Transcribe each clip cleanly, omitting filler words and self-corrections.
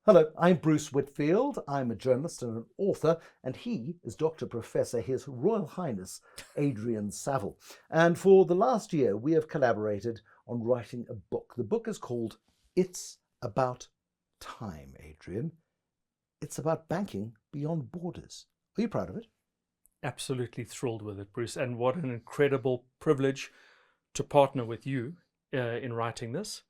Hello, I'm Bruce Whitfield. I'm a journalist and an author, and he is Dr. Professor His Royal Highness Adrian Saville. And for the last year, we have collaborated on writing a book. The book is called It's About Time, Adrian. It's about banking beyond borders. Are you proud of it? Absolutely thrilled with it, Bruce. And what an incredible privilege to partner with you in writing this,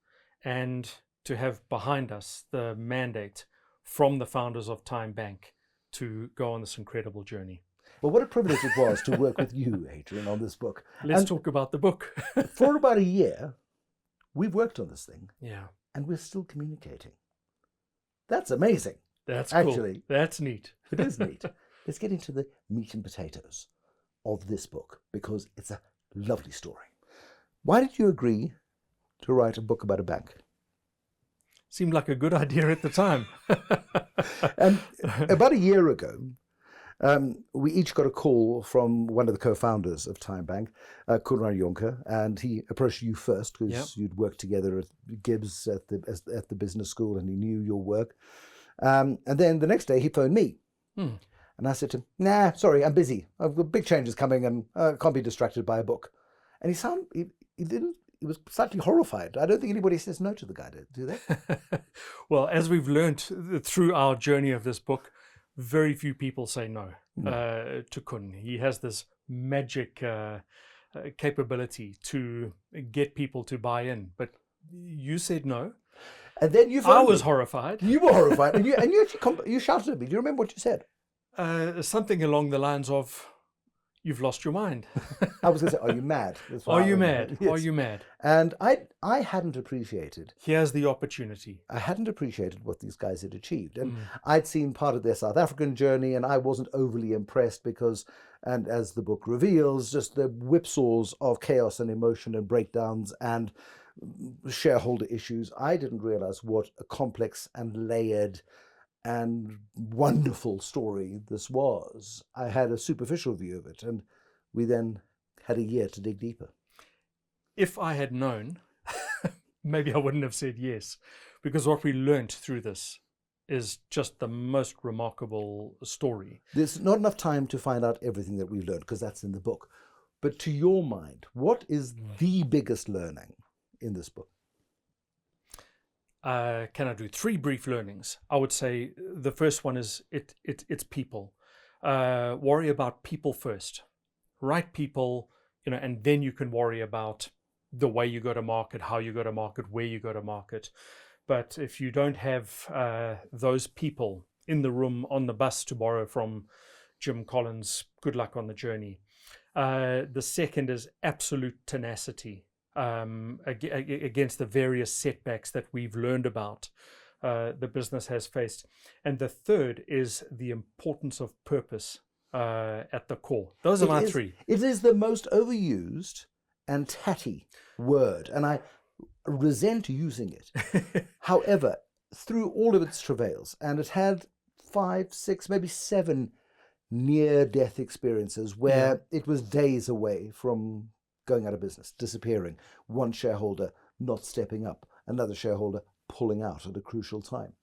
and to have behind us the mandate from the founders of Tyme Bank to go on this incredible journey. Well, what a privilege it was to work with you, Adrian, on this book. Let's talk about the book. For about a year, we've worked on this thing. Yeah. And we're still communicating. That's amazing. That's actually cool. That's neat. It is neat. Let's get into the meat and potatoes of this book, because it's a lovely story. Why did you agree to write a book about a bank? Seemed like a good idea at the time. About a year ago, we each got a call from one of the co-founders of Tyme Bank, Kunran Jonker, and he approached you first because you'd worked together at GIBS at the business school, and he knew your work. And then the next day he phoned me. And I said to him, "Nah, sorry, I'm busy. I've got big changes coming and can't be distracted by a book." And he was slightly horrified. I don't think anybody says no to the guy, do they? Well, as we've learned through our journey of this book, very few people say no to Kun. He has this magic capability to get people to buy in. But you said no. And then I was horrified. You were horrified. And you actually you shouted at me. Do you remember what you said? Something along the lines of, "You've lost your mind." I was going to say, "Are you mad?" Are you mad? Yes. Are you mad? And I hadn't appreciated. Here's the opportunity. I hadn't appreciated what these guys had achieved. And I'd seen part of their South African journey, and I wasn't overly impressed because, and as the book reveals, just the whipsaws of chaos and emotion and breakdowns and shareholder issues. I didn't realize what a complex and layered and wonderful story this was. I had a superficial view of it, and we then had a year to dig deeper. If I had known, maybe I wouldn't have said yes, because what we learned through this is just the most remarkable story. There's not enough time to find out everything that we've learned, because that's in the book. But to your mind, what is the biggest learning in this book? Can I do 3 brief learnings? I would say the first one is it's people. Worry about people first. Right people, and then you can worry about the way you go to market, how you go to market, where you go to market. But if you don't have those people in the room on the bus, to borrow from Jim Collins, good luck on the journey. The second is absolute tenacity. Against the various setbacks that we've learned about the business has faced. And the third is the importance of purpose at the core. Those are my 3. It is the most overused and tatty word, and I resent using it. However, through all of its travails, and it had 5, 6, maybe 7 near-death experiences where it was days away from going out of business, disappearing, one shareholder not stepping up, another shareholder pulling out at a crucial time.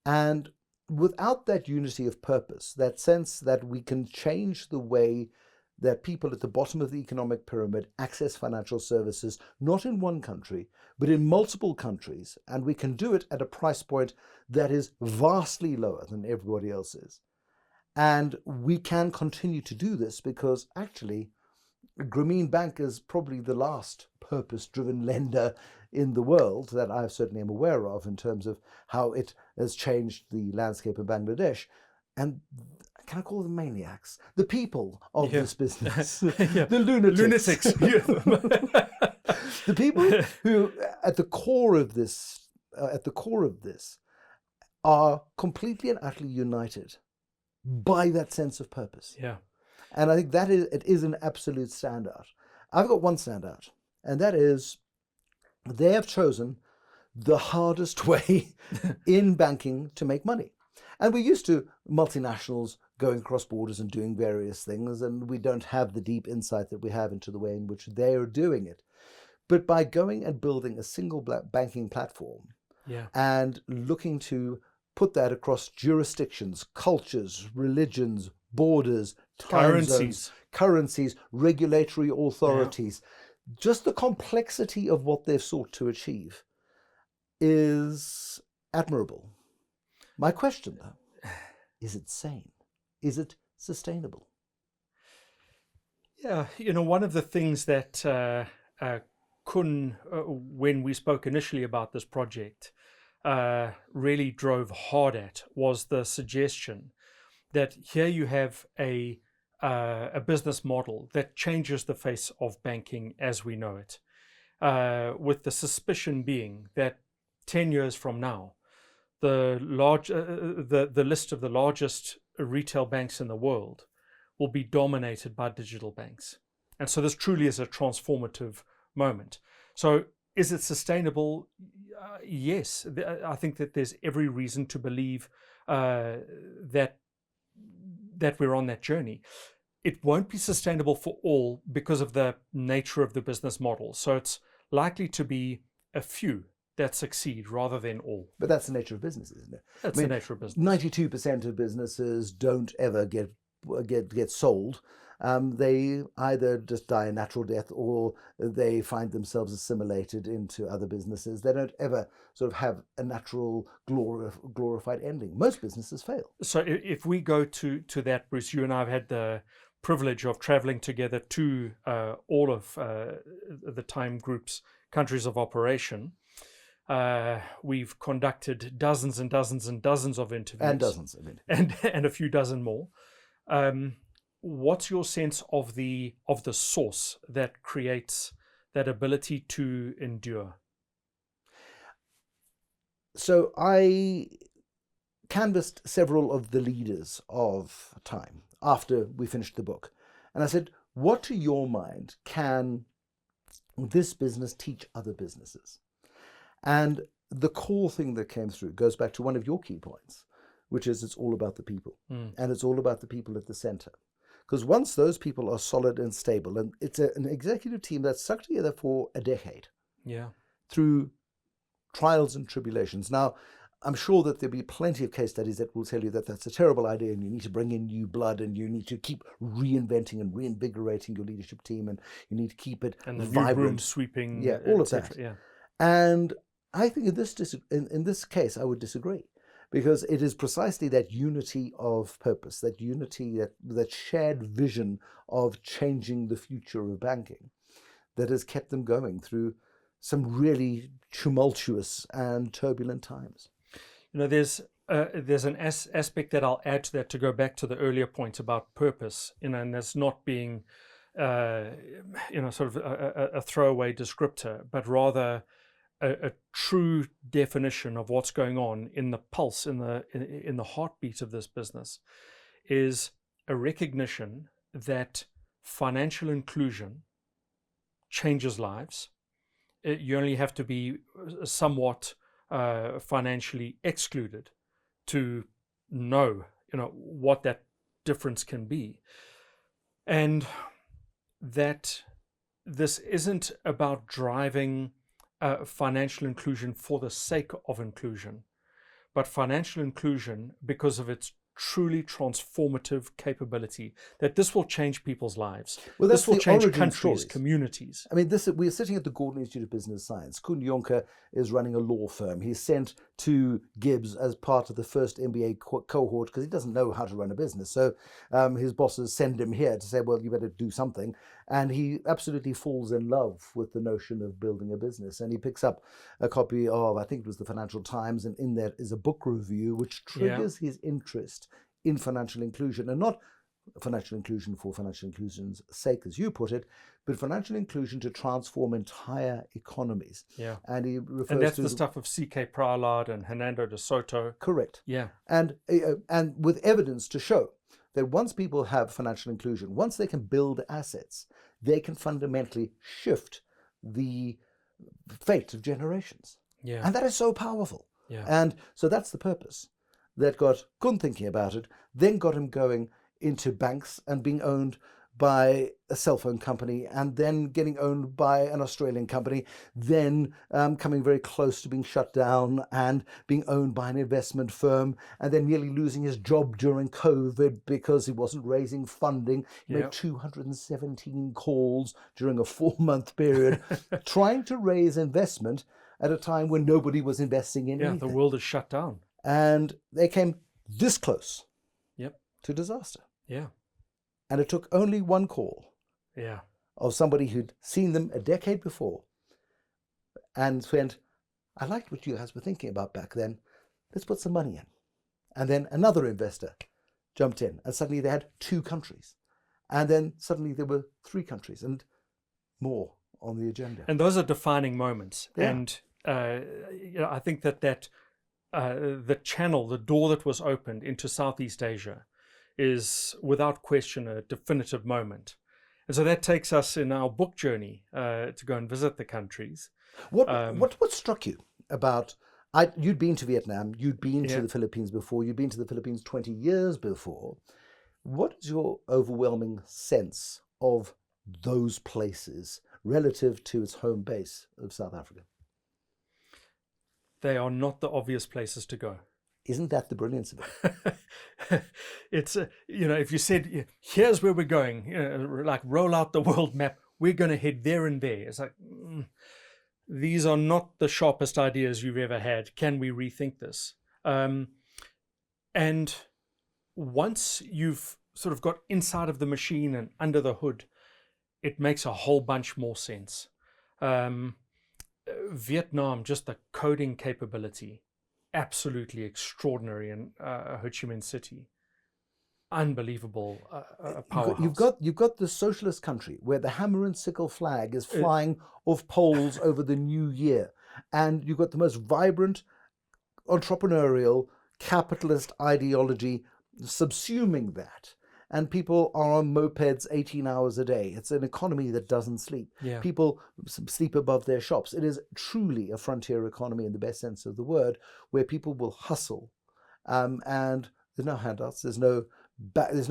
And without that unity of purpose, that sense that we can change the way that people at the bottom of the economic pyramid access financial services, not in one country, but in multiple countries, and we can do it at a price point that is vastly lower than everybody else's. And we can continue to do this because actually Grameen Bank is probably the last purpose-driven lender in the world that I certainly am aware of in terms of how it has changed the landscape of Bangladesh. And can I call them maniacs? The people of this business, the lunatics. The people who, at the core of this, are completely and utterly united by that sense of purpose. Yeah. And I think it is an absolute standout. I've got one standout, and that is they have chosen the hardest way in banking to make money. And we're used to multinationals going across borders and doing various things, and we don't have the deep insight that we have into the way in which they are doing it. But by going and building a single banking platform and looking to put that across jurisdictions, cultures, religions, borders, time zones, currencies, regulatory authorities. Just the complexity of what they've sought to achieve is admirable. My question, though, is it sane? Is it sustainable? Yeah, one of the things that Kun, when we spoke initially about this project, really drove hard at was the suggestion that here you have a business model that changes the face of banking as we know it, with the suspicion being that 10 years from now, the list of the largest retail banks in the world will be dominated by digital banks. And so this truly is a transformative moment. So is it sustainable? Yes. I think that there's every reason to believe that we're on that journey. It won't be sustainable for all because of the nature of the business model. So it's likely to be a few that succeed rather than all. But that's the nature of business, isn't it? That's the nature of business. 92% of businesses don't ever get sold. They either just die a natural death or they find themselves assimilated into other businesses. They don't ever sort of have a natural glorified ending. Most businesses fail. So if we go to that, Bruce, you and I have had the privilege of traveling together to all of the Tyme Group's countries of operation. We've conducted dozens and dozens and dozens of interviews. And dozens of interviews. And a few dozen more. What's your sense of the source that creates that ability to endure? So I canvassed several of the leaders of Tyme after we finished the book. And I said, what to your mind can this business teach other businesses? And the core thing that came through goes back to one of your key points, which is it's all about the people. And it's all about the people at the center. Because once those people are solid and stable, and it's an executive team that's stuck together for a decade, through trials and tribulations. Now, I'm sure that there'll be plenty of case studies that will tell you that that's a terrible idea and you need to bring in new blood and you need to keep reinventing and reinvigorating your leadership team and you need to keep it and the vibrant. New room sweeping, all of that. Yeah. And I think in this case, I would disagree. Because it is precisely that unity of purpose, that unity, that shared vision of changing the future of banking that has kept them going through some really tumultuous and turbulent times. There's an aspect that I'll add to that to go back to the earlier point about purpose, and that's not being, sort of a throwaway descriptor, but rather a true definition of what's going on in the pulse, in the heartbeat of this business, is a recognition that financial inclusion changes lives. You only have to be somewhat financially excluded to know, what that difference can be, and that this isn't about driving financial inclusion for the sake of inclusion, but financial inclusion because of its truly transformative capability, that this will change people's lives. Well, this will change countries, stories. communities. I mean, we're sitting at the Gordon Institute of Business Science. Koen Jonker is running a law firm. He's sent to GIBS as part of the first MBA cohort because he doesn't know how to run a business. So his bosses send him here to say, well, you better do something. And he absolutely falls in love with the notion of building a business. And he picks up a copy of, I think it was the Financial Times, and in there is a book review which triggers his interest in financial inclusion, and not financial inclusion for financial inclusion's sake, as you put it, but financial inclusion to transform entire economies. Yeah. And he refers and that's to the stuff of C.K. Prahlad and Hernando de Soto. Correct. Yeah. And with evidence to show that once people have financial inclusion, once they can build assets, they can fundamentally shift the fate of generations. Yeah. And that is so powerful. Yeah. And so that's the purpose that got Kun thinking about it, then got him going into banks and being owned by a cell phone company, and then getting owned by an Australian company, then coming very close to being shut down and being owned by an investment firm, and then nearly losing his job during COVID because he wasn't raising funding. He made 217 calls during a 4-month period trying to raise investment at a time when nobody was investing in anything. The world is shut down. And they came this close to disaster. And it took only one call of somebody who'd seen them a decade before and went, I liked what you guys were thinking about back then. Let's put some money in. And then another investor jumped in, and suddenly they had 2 countries. And then suddenly there were 3 countries and more on the agenda. And those are defining moments. Yeah. And I think that the channel, the door that was opened into Southeast Asia is without question a definitive moment. And so that takes us in our book journey to go and visit the countries. What struck you about, you'd been to Vietnam, you'd been to the Philippines before, you'd been to the Philippines 20 years before. What is your overwhelming sense of those places relative to its home base of South Africa? They are not the obvious places to go. Isn't that the brilliance of it? It's, if you said, here's where we're going, like roll out the world map, we're going to head there and there. It's like, these are not the sharpest ideas you've ever had. Can we rethink this? And once you've sort of got inside of the machine and under the hood, it makes a whole bunch more sense. Vietnam, just the coding capability, absolutely extraordinary in Ho Chi Minh City. Unbelievable powerhouse. You've got the socialist country where the hammer and sickle flag is flying off poles over the new year, and you've got the most vibrant entrepreneurial capitalist ideology subsuming that. And people are on mopeds 18 hours a day. It's an economy that doesn't sleep. People sleep above their shops. It is truly a frontier economy in the best sense of the word, where people will hustle. And there's no handouts. There's no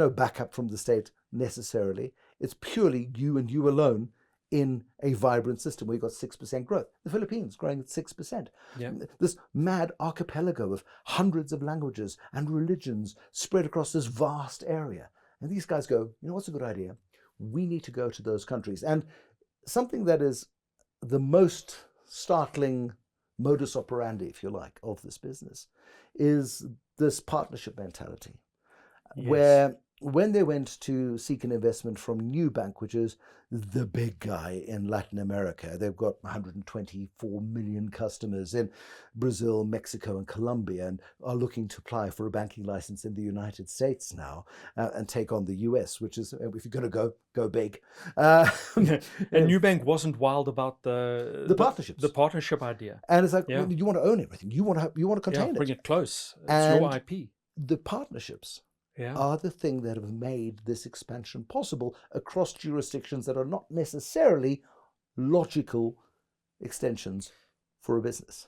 backup from the state necessarily. It's purely you and you alone in a vibrant system where you've got 6% growth. The Philippines growing at 6%. This mad archipelago of hundreds of languages and religions spread across this vast area. And these guys go, what's a good idea? We need to go to those countries. And something that is the most startling modus operandi, if you like, of this business is this partnership mentality. Where when they went to seek an investment from Nubank, which is the big guy in Latin America, they've got 124 million customers in Brazil, Mexico, and Colombia, and are looking to apply for a banking license in the United States now and take on the US, which is, if you're going to go big. And Nubank wasn't wild about the partnerships, the partnership idea. And it's like, you want to own everything. You want to contain it. Bring it close. It's your IP. The partnerships are the thing that have made this expansion possible across jurisdictions that are not necessarily logical extensions for a business.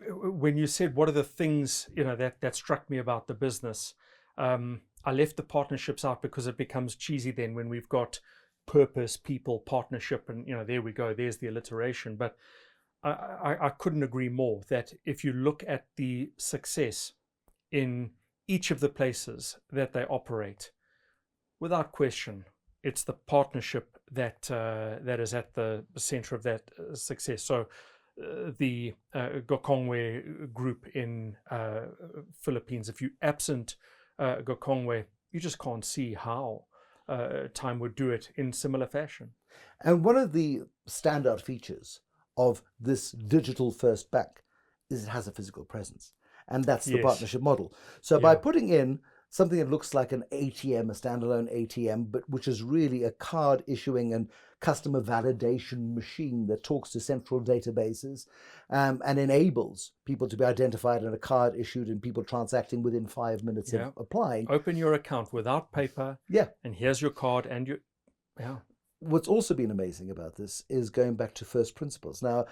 When you said, what are the things that struck me about the business, I left the partnerships out because it becomes cheesy then when we've got purpose, people, partnership, and there we go, there's the alliteration. But I couldn't agree more that if you look at the success in each of the places that they operate, without question, it's the partnership that is at the center of that success. So the Gokongwei group in Philippines, if you absent Gokongwei, you just can't see how Tyme would do it in similar fashion. And one of the standout features of this digital first bank is it has a physical presence. And that's the partnership model. So by putting in something that looks like an ATM, a standalone ATM, but which is really a card issuing and customer validation machine that talks to central databases and enables people to be identified and a card issued and people transacting within 5 minutes of applying. Open your account without paper. Yeah. And here's your card and your... what's also been amazing about this is going back to first principles. Now,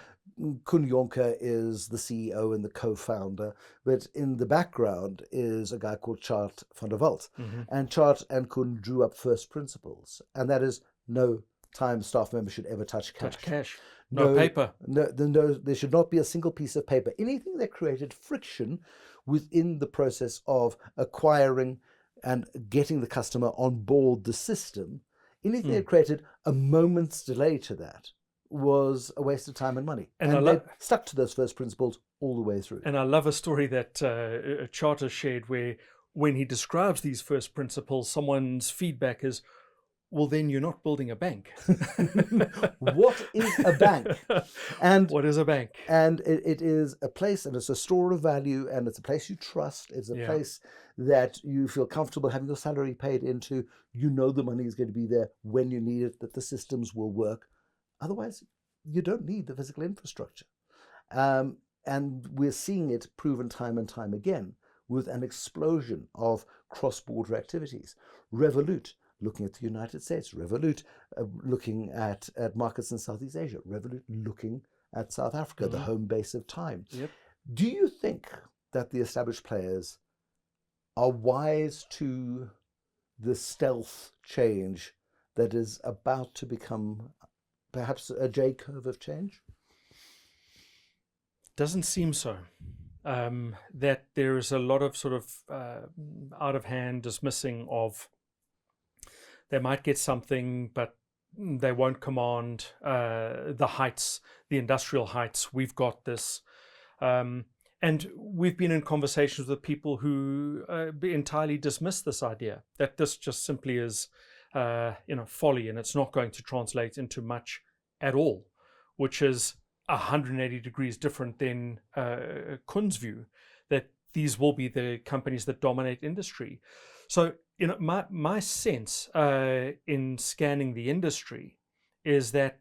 Kun Jonker is the CEO and the co-founder, but in the background is a guy called Chart van der Walt. And Chart and Kun drew up first principles, and that is no Tyme staff member should ever touch cash. No paper. No, there should not be a single piece of paper. Anything that created friction within the process of acquiring and getting the customer on board the system, anything that created a moment's delay to that was a waste of time and money. And they stuck to those first principles all the way through. And I love a story that Charter shared where when he describes these first principles, someone's feedback is, well, then you're not building a bank. What is a bank? And what is a bank? And it is a place, and it's a store of value, and it's a place you trust. It's a place that you feel comfortable having your salary paid into. You know the money is going to be there when you need it, that the systems will work. Otherwise, you don't need the physical infrastructure. And we're seeing it proven time and time again with an explosion of cross-border activities. Revolut, looking at the United States, Revolut looking at markets in Southeast Asia, Revolut looking at South Africa, the home base of Tyme. Yep. Do you think that the established players are wise to the stealth change that is about to become perhaps a J curve of change? Doesn't seem so. That there is a lot of sort of out of hand dismissing of, they might get something, but they won't command the heights, the industrial heights. We've got this. And we've been in conversations with people who entirely dismiss this idea, that this just simply is folly, and it's not going to translate into much at all, which is 180 degrees different than Kun's view, that these will be the companies that dominate industry. So, my sense in scanning the industry is that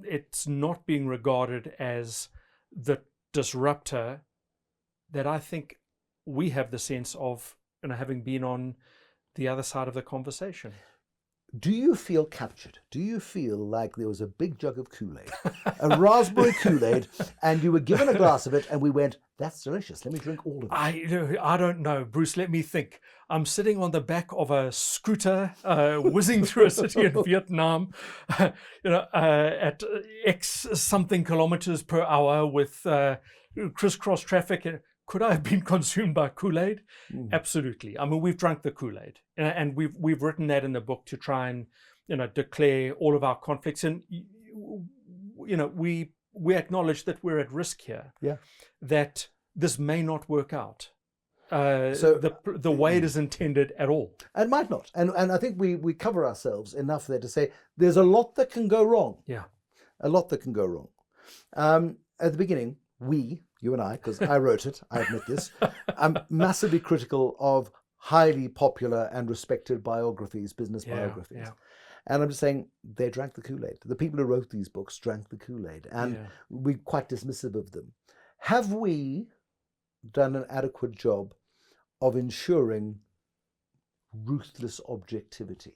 it's not being regarded as the disruptor that I think we have the sense of, having been on the other side of the conversation. Do you feel captured? Do you feel like there was a big jug of Kool-Aid, a raspberry Kool-Aid, and you were given a glass of it, and we went, that's delicious, let me drink all of it? I don't know, Bruce, let me think. I'm sitting on the back of a scooter, whizzing through a city in Vietnam, at X something kilometers per hour with crisscross traffic. Could I have been consumed by Kool-Aid? Absolutely. I mean, we've drunk the Kool-Aid, and we've written that in the book to try and declare all of our conflicts, and we acknowledge that we're at risk here. Yeah. That this may not work out. So the way it is intended at all. And might not. And I think we cover ourselves enough there to say there's a lot that can go wrong. Yeah. A lot that can go wrong. At the beginning, you and I, because I wrote it, I admit this, I'm massively critical of highly popular and respected biographies, business biographies. Yeah. And I'm just saying they drank the Kool-Aid. The people who wrote these books drank the Kool-Aid, and we're quite dismissive of them. Have we done an adequate job of ensuring ruthless objectivity?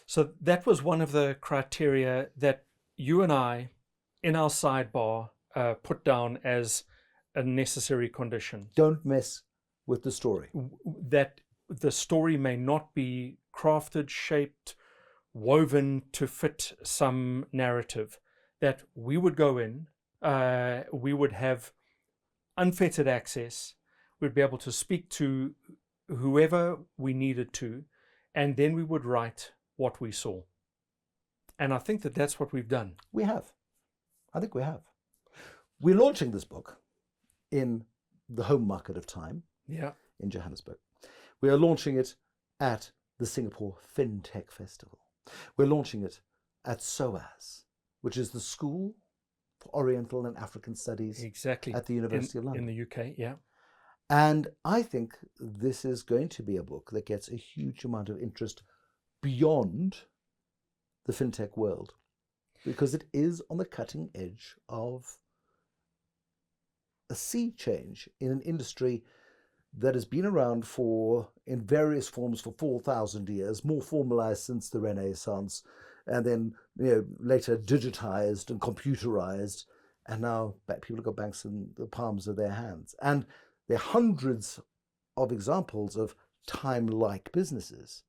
So that was one of the criteria that you and I, in our sidebar, put down as a necessary condition. Don't mess with the story. That the story may not be crafted, shaped, woven to fit some narrative. That we would go in, we would have unfettered access, we'd be able to speak to whoever we needed to, and then we would write what we saw. And I think that that's what we've done. We have. I think we have. We're launching this book in the home market of Tyme, in Johannesburg. We are launching it at the Singapore Fintech Festival. We're launching it at SOAS, which is the School for Oriental and African Studies at the University of London. In the UK, yeah. And I think this is going to be a book that gets a huge amount of interest beyond the fintech world, because it is on the cutting edge of a sea change in an industry that has been around in various forms for 4,000 years, more formalized since the Renaissance, and then later digitized and computerized, and now people have got banks in the palms of their hands. And there are hundreds of examples of Tyme-like businesses.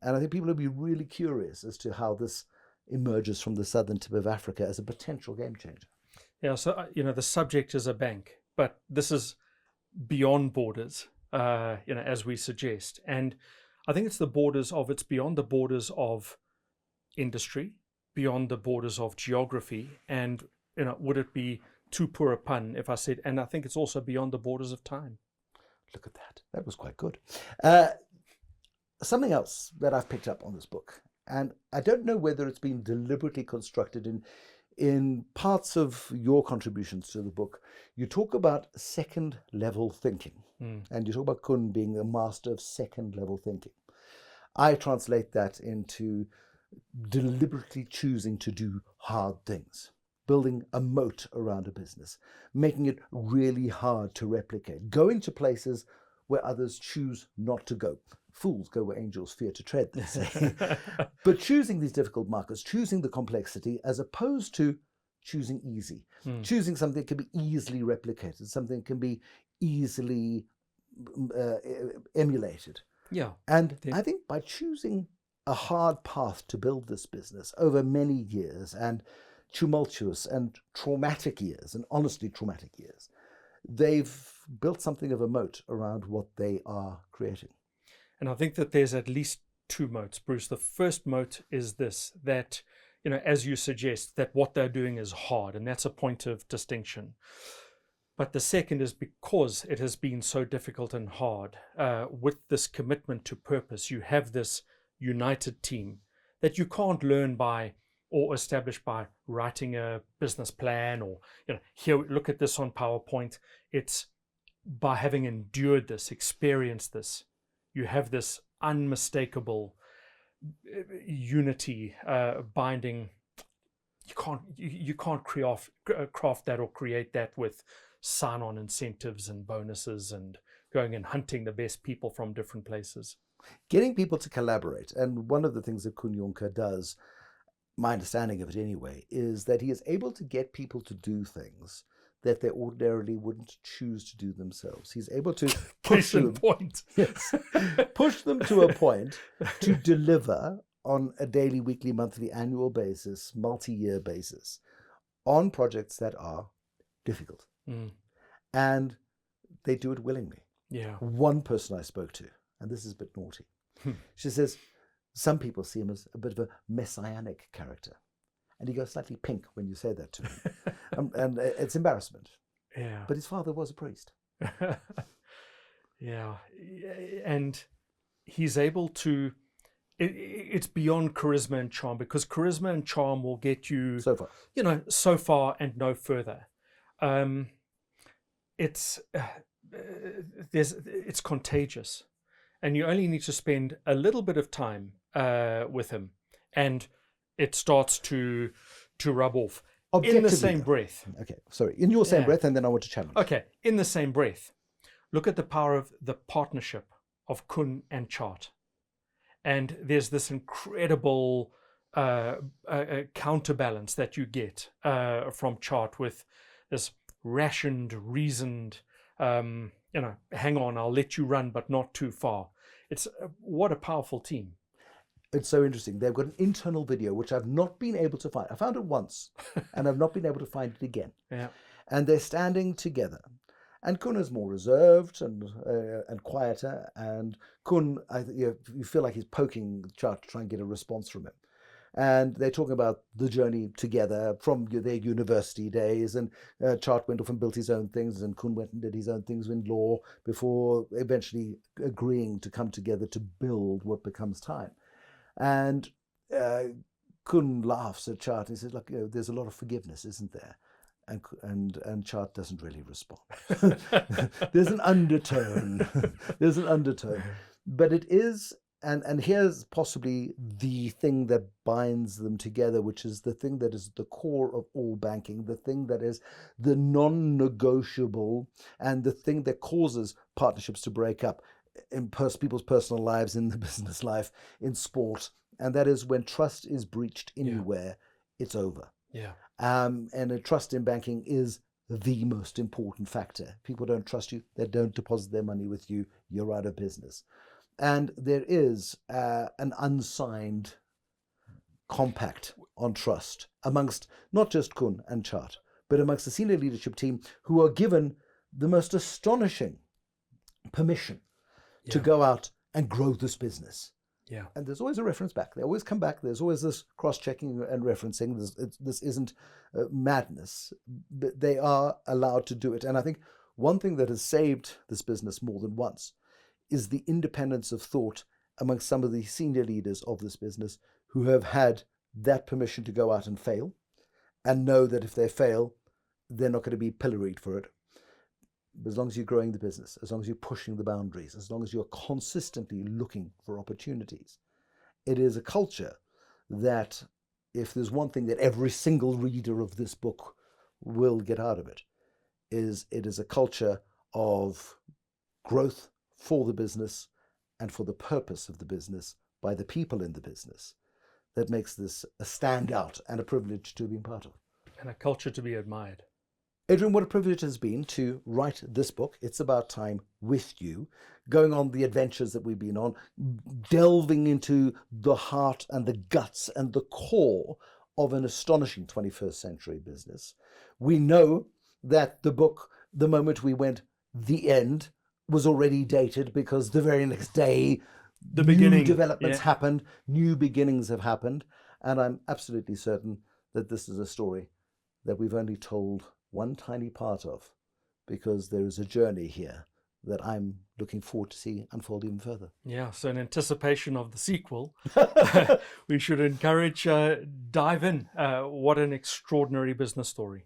And I think people will be really curious as to how this emerges from the southern tip of Africa as a potential game changer. Yeah, so, the subject is a bank, but this is beyond borders, as we suggest. And I think it's beyond the borders of industry, beyond the borders of geography. And, would it be too poor a pun if I said, and I think it's also beyond the borders of time. Look at that. That was quite good. Something else that I've picked up on this book, and I don't know whether it's been deliberately constructed in parts of your contributions to the book, you talk about second level thinking. And you talk about Kun being a master of second level thinking. I translate that into deliberately choosing to do hard things, building a moat around a business, making it really hard to replicate, going to places where others choose not to go. Fools go where angels fear to tread, they say. But choosing these difficult markets, choosing the complexity, as opposed to choosing easy, choosing something that can be easily replicated, something that can be easily emulated. Yeah. And I think by choosing a hard path to build this business over many years, and tumultuous and traumatic years, and honestly traumatic years, they've built something of a moat around what they are creating. And I think that there's at least two moats, Bruce. The first moat is this, that, as you suggest, that what they're doing is hard, and that's a point of distinction. But the second is because it has been so difficult and hard, with this commitment to purpose, you have this united team that you can't learn by or establish by writing a business plan or, here, look at this on PowerPoint. It's by having endured this, experienced this. You have this unmistakable unity, binding. You can't craft that or create that with sign-on incentives and bonuses and going and hunting the best people from different places. Getting people to collaborate. And one of the things that Kun Jonker does, my understanding of it anyway, is that he is able to get people to do things that they ordinarily wouldn't choose to do themselves. He's able to push them, push them to a point to deliver on a daily, weekly, monthly, annual basis, multi-year basis, on projects that are difficult. And they do it willingly. Yeah. One person I spoke to, and this is a bit naughty, she says, some people see him as a bit of a messianic character. And he goes slightly pink when you say that to him. And it's embarrassment. Yeah. But his father was a priest. Yeah. And he's able to, it's beyond charisma and charm, because charisma and charm will get you so far, so far and no further. It's contagious, and you only need to spend a little bit of time with him, and it starts to rub off. In the same breath. Okay, sorry. In your same breath, and then I want to challenge. Okay, in the same breath, look at the power of the partnership of Kun and Chart. And there's this incredible counterbalance that you get from Chart with this rationed, reasoned, hang on, I'll let you run, but not too far. It's what a powerful team. It's so interesting. They've got an internal video, which I've not been able to find. I found it once, and I've not been able to find it again. Yeah. And they're standing together. And Kun is more reserved and quieter. And Kun, you feel like he's poking Chart to try and get a response from him. And they're talking about the journey together from their university days. And Chart went off and built his own things, and Kun went and did his own things in law before eventually agreeing to come together to build what becomes Tyme. And Kun laughs at Chart and he says, look, there's a lot of forgiveness, isn't there? And Chart doesn't really respond. There's an undertone. There's an undertone. But it is, and here's possibly the thing that binds them together, which is the thing that is the core of all banking, the thing that is the non-negotiable, and the thing that causes partnerships to break up in people's personal lives, in the business life, in sport, and that is when trust is breached anywhere, it's over. Yeah. And a trust in banking is the most important factor. People don't trust you, they don't deposit their money with you, you're out of business. And there is an unsigned compact on trust amongst not just Kun and Chart, but amongst the senior leadership team, who are given the most astonishing permission to go out and grow this business. Yeah. And there's always a reference back. They always come back. There's always this cross-checking and referencing. This isn't madness, but they are allowed to do it. And I think one thing that has saved this business more than once is the independence of thought amongst some of the senior leaders of this business who have had that permission to go out and fail and know that if they fail, they're not going to be pilloried for it. But as long as you're growing the business, as long as you're pushing the boundaries, as long as you're consistently looking for opportunities, it is a culture that, if there's one thing that every single reader of this book will get out of it, is it is a culture of growth for the business and for the purpose of the business by the people in the business that makes this a standout and a privilege to be part of. And a culture to be admired. Adrian, what a privilege it has been to write this book. It's about time with you, going on the adventures that we've been on, delving into the heart and the guts and the core of an astonishing 21st century business. We know that the book, the moment we went the end, was already dated because the very next day, new developments happened, new beginnings have happened. And I'm absolutely certain that this is a story that we've only told one tiny part of, because there is a journey here that I'm looking forward to see unfold even further. Yeah, so in anticipation of the sequel, we should encourage dive in. What an extraordinary business story.